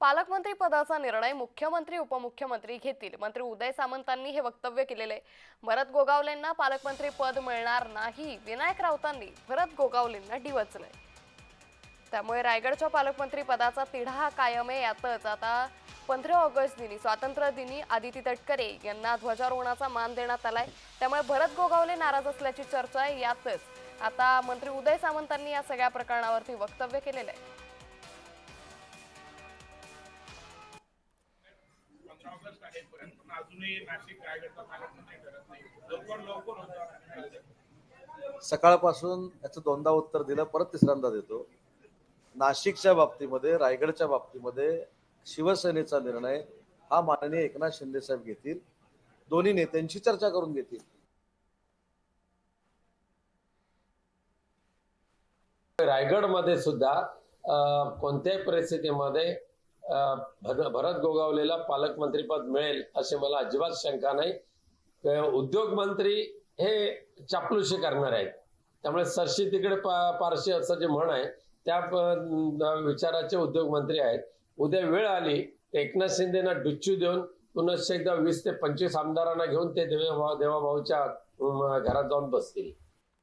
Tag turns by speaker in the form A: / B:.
A: पालकमंत्री पदाचा निर्णय मुख्यमंत्री उपमुख्यमंत्री घेतील। मंत्री उदय सामंतांनी हे वक्तव्य केलेले। भरत गोगावलेंना पालकमंत्री पद मिळणार नाही, विनायक राऊतांनी भरत गोगावलेंना डिवचलंय। त्यामुळे रायगडच्या पालकमंत्री पदाचा तिढा कायम आहे। यातच आता 15 ऑगस्ट दिनी स्वातंत्र्य दिनी आदिती तटकरे यांना ध्वजारोहणाचा मान देण्यात आलाय। त्यामुळे भरत गोगावले नाराज असल्याची चर्चा आहे। यातच आता मंत्री उदय सामंतांनी या सगळ्या प्रकरणावरती वक्तव्य केलेलं आहे।
B: सकाळपासून याचं दोनदा उत्तर दिलं, परत तिसऱ्यांदा देतो। नाशिकच्या बाबतीमध्ये, रायगडच्या बाबतीमध्ये शिवसेनेचा निर्णय हा माननीय एकनाथ शिंदे साहेब घेतील। दोन्ही नेत्यांची चर्चा करून घेतील।
C: रायगडमध्ये सुद्धा कोणत्याही परिस्थितीमध्ये भरत गोगावलेला पालकमंत्रीपद मिळेल असे मला अजिबात शंका नाही। उद्योग मंत्री हे चापलुशी करणार आहेत, त्यामुळे सरशी तिकडे पारशी असं जे म्हण आहे त्या विचाराचे उद्योग मंत्री आहेत। उद्या वेळ आली तर एकनाथ शिंदेना डुच्चू देऊन पुन्हा एकदा 20 ते 25 आमदारांना घेऊन ते देवाभाऊच्या घरात जाऊन बसतील।